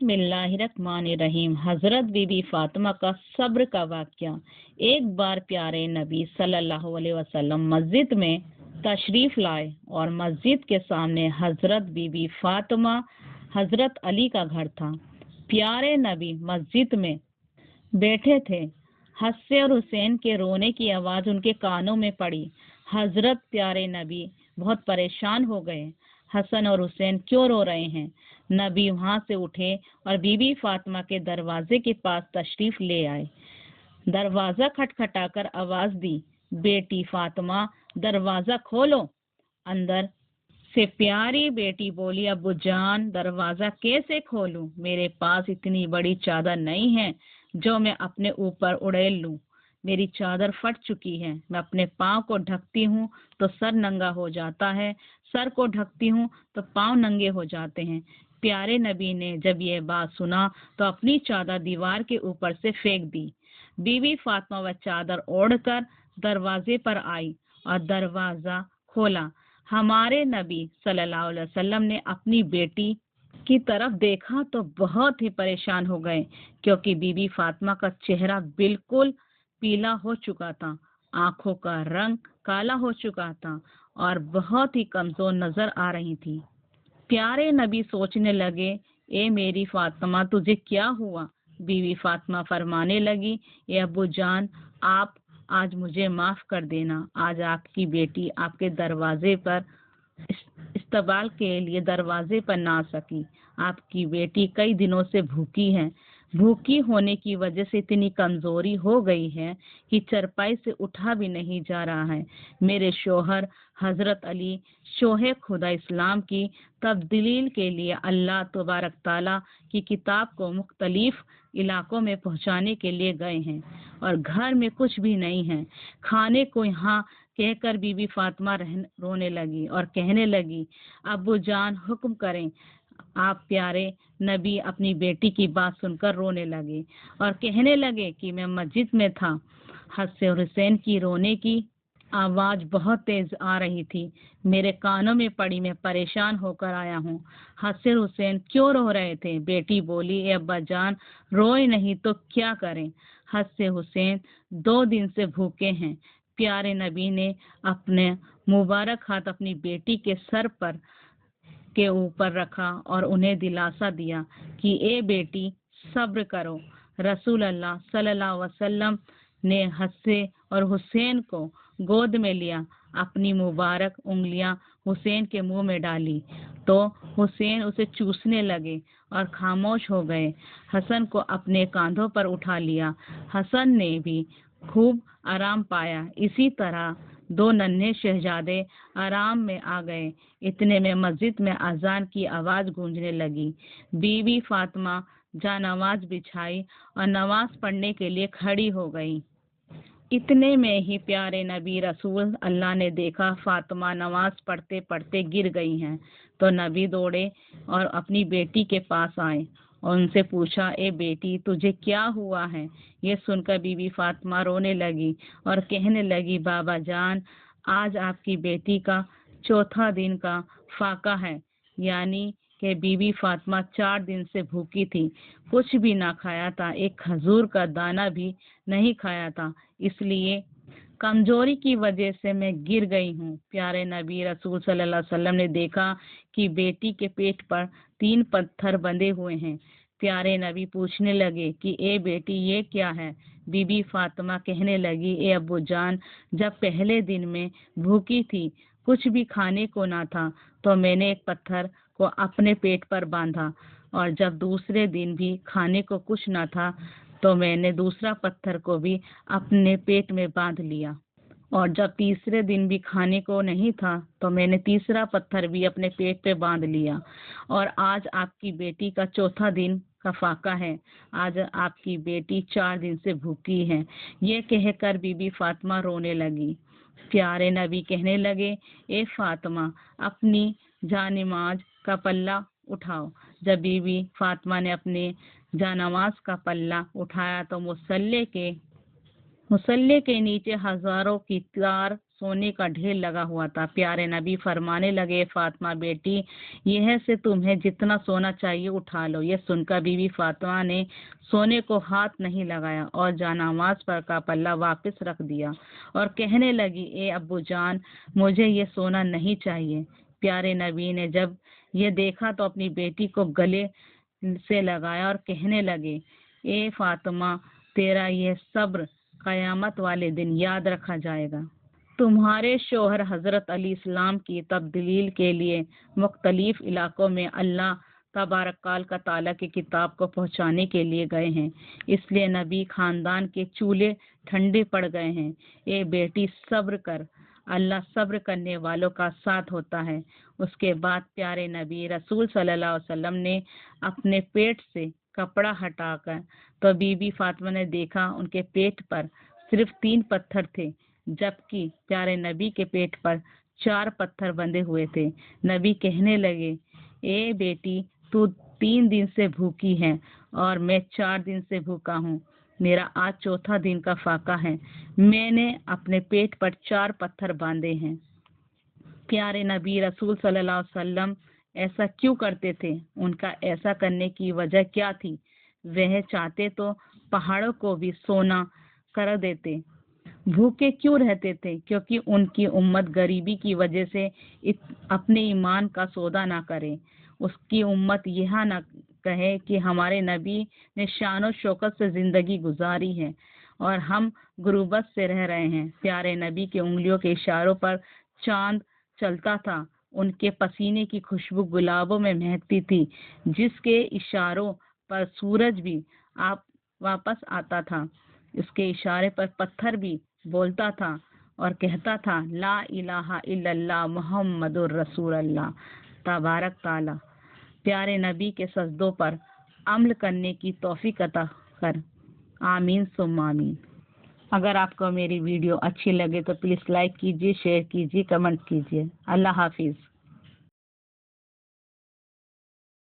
बिस्मिल्लाहिर्रहमानिर्रहीम। हजरत बीबी फातिमा का सब्र का वाक़या। एक बार प्यारे नबी सल्लल्लाहु अलैहि वसल्लम मस्जिद में तशरीफ लाए और मस्जिद के सामने हजरत बीबी फातिमा हजरत अली का घर था। प्यारे नबी मस्जिद में बैठे थे। हसन और हुसैन के रोने की आवाज़ उनके कानों में पड़ी। हजरत प्यारे नबी बहुत परेशान हो गए। हसन और हुसैन क्यों रो रहे हैं? नबी वहां से उठे और बीबी फातिमा के दरवाजे के पास तशरीफ ले आए। दरवाजा खटखटाकर आवाज दी, बेटी फातिमा दरवाजा खोलो। अंदर से प्यारी बेटी बोली, अब्बू जान दरवाजा कैसे खोलूं? मेरे पास इतनी बड़ी चादर नहीं है जो मैं अपने ऊपर उड़ेल लूं। मेरी चादर फट चुकी है। मैं अपने पाँव को ढकती हूँ तो सर नंगा हो जाता है, सर को ढकती हूँ तो पाँव नंगे हो जाते हैं। प्यारे नबी ने जब ये बात सुना तो अपनी चादर दीवार के ऊपर से फेंक दी। बीबी फातिमा वह चादर ओढ़कर दरवाजे पर आई और दरवाजा खोला। हमारे नबी सल्लल्लाहु अलैहि वसल्लम ने अपनी बेटी की तरफ देखा तो बहुत ही परेशान हो गए, क्योंकि बीबी फातिमा का चेहरा बिल्कुल पीला हो चुका था, आंखों का रंग काला हो चुका था और बहुत ही कमजोर नजर आ रही थी। प्यारे नबी सोचने लगे, ए मेरी फातिमा तुझे क्या हुआ? बीवी फातिमा फरमाने लगी, ए अब्बू जान आप आज मुझे माफ कर देना। आज आपकी बेटी आपके दरवाजे पर इस्तकबाल के लिए दरवाजे पर ना आ सकी। आपकी बेटी कई दिनों से भूखी है। भूखी होने की वजह से इतनी कमजोरी हो गई है कि चरपाई से उठा भी नहीं जा रहा है। मेरे शोहर हजरत अली शोहे खुदा इस्लाम की तब्दील के लिए अल्लाह तबारक ताला की किताब को मुख्तलिफ इलाकों में पहुंचाने के लिए गए हैं और घर में कुछ भी नहीं है खाने को। यहाँ कहकर बीबी फातिमा रोने लगी और कहने लगी, अब्बू जान हुक्म करें। आप प्यारे नबी अपनी बेटी की बात सुनकर रोने लगे और कहने लगे कि मैं मस्जिद में था। हसन और हुसैन की रोने की आवाज बहुत तेज आ रही थी, मेरे कानों में पड़ी। मैं परेशान होकर आया हूँ। हसन हुसैन क्यों रो रहे थे? बेटी बोली, ए अब्बा जान रोए नहीं तो क्या करें? हसन हुसैन 2 दिन से भूखे हैं। प्यारे नबी ने अपने मुबारक हाथ अपनी बेटी के सर पर के ऊपर रखा और उन्हें दिलासा दिया कि ए बेटी सब्र करो। रसूल अल्लाह सल्लल्लाहु अलैहि वसल्लम ने हसन और हुसैन को गोद में लिया। अपनी मुबारक उंगलियां हुसैन के मुंह में डाली तो हुसैन उसे चूसने लगे और खामोश हो गए। हसन को अपने कांधों पर उठा लिया। हसन ने भी खूब आराम पाया। इसी तरह 2 नन्हे शहजादे आराम में आ गए। इतने में मस्जिद में अजान की आवाज गूंजने लगी। बीवी फातिमा जानमाज बिछाई और नमाज पढ़ने के लिए खड़ी हो गई। इतने में ही प्यारे नबी रसूल अल्लाह ने देखा फातिमा नमाज पढ़ते पढ़ते गिर गई हैं, तो नबी दौड़े और अपनी बेटी के पास आए और उनसे पूछा, ए बेटी तुझे क्या हुआ है? ये सुनकर बीबी फातिमा रोने लगी और कहने लगी, बाबा जान आज आपकी बेटी का 4था दिन का फाका है। यानी कि बीबी फातिमा 4 दिन से भूखी थी, कुछ भी ना खाया था, एक खजूर का दाना भी नहीं खाया था, इसलिए कमजोरी की वजह से मैं गिर गई हूँ। प्यारे नबी रसूल सल्लल्लाहु अलैहि वसल्लम ने देखा कि बेटी के पेट पर 3 पत्थर बंधे हुए हैं। प्यारे नबी पूछने लगे कि ए बेटी ये क्या है? बीबी फातिमा कहने लगी, ए अब्बू जान जब पहले दिन में भूखी थी, कुछ भी खाने को ना था, तो मैंने एक पत्थर को अपने पेट पर बांधा और जब दूसरे दिन भी खाने को कुछ ना था तो मैंने दूसरा पत्थर को भी अपने पेट में बांध लिया और जब तीसरे दिन भी खाने को नहीं था तो मैंने तीसरा पत्थर भी अपने पेट पे बांध लिया और आज आपकी बेटी का 4था दिन का फाका है। आज आपकी बेटी 4 दिन से भूखी है। ये कहकर बीबी फातिमा रोने लगी। प्यारे नबी कहने लगे, ए फातिमा अपनी जानमाज का पल्ला उठाओ। जब बीबी फातिमा ने अपने जानमाज का पल्ला उठाया तो मुसल्ले के नीचे हजारों की तार सोने का ढेर लगा हुआ था। प्यारे नबी फरमाने लगे, फातिमा बेटी, यह से तुम्हें जितना सोना चाहिए उठा लो। यह सुनकर बीवी फातिमा ने सोने को हाथ नहीं लगाया और जानामाज पर का पल्ला वापस रख दिया और कहने लगी, ए अब्बू जान, मुझे ये सोना नहीं चाहिए। प्यारे नबी ने जब ये देखा तो अपनी बेटी को गले से लगाया और कहने लगे, ए फातिमा, तेरा ये सब्र कयामत वाले दिन याद रखा जाएगा। तुम्हारे शोहर हजरत अली इस्लाम की तब्दील के लिए मुख्तलिफ इलाकों में अल्लाह तबारकाल का ताला की किताब को पहुंचाने के लिए गए हैं, इसलिए नबी खानदान के चूल्हे ठंडे पड़ गए हैं। ए बेटी, सब्र कर, अल्लाह सब्र करने वालों का साथ होता है। उसके बाद प्यारे नबी रसूल सल्लल्लाहु अलैहि वसल्लम ने अपने पेट से कपड़ा हटाकर तो बीबी फातिमा ने देखा उनके पेट पर सिर्फ 3 पत्थर थे, जबकि प्यारे नबी के पेट पर 4 पत्थर बंधे हुए थे। नबी कहने लगे, ए बेटी, तू 3 दिन से भूखी है और मैं 4 दिन से भूखा हूँ। मेरा आज चौथा दिन का फाका है। मैंने अपने पेट पर 4 पत्थर बांधे हैं। प्यारे नबी रसूल सल्लल्लाहु अलैहि वसल्लम ऐसा क्यों करते थे? उनका ऐसा करने की वजह क्या थी? वह चाहते तो पहाड़ों को भी सोना कर देते। भूखे क्यों रहते थे? क्योंकि उनकी उम्मत गरीबी की वजह से अपने ईमान का सौदा ना करे। उसकी उम्मत यह ना कहे कि हमारे नबी ने शान और शौकत से जिंदगी गुजारी है और हम गुर्बत से रह रहे हैं। प्यारे नबी के उंगलियों के इशारों पर चांद चलता था। उनके पसीने की खुशबू गुलाबों में महकती थी, जिसके इशारों पर सूरज भी आप वापस आता था। इसके इशारे पर पत्थर भी बोलता था और कहता था, ला इलाहा इल्लल्लाह मुहम्मदुर रसूलुल्लाह। तबारक ताला प्यारे नबी के सजदों पर अमल करने की तौफीक अता कर। आमीन सुम्मा आमीन। अगर आपको मेरी वीडियो अच्छी लगे तो प्लीज़ लाइक कीजिए, शेयर कीजिए, कमेंट कीजिए। अल्लाह हाफिज़।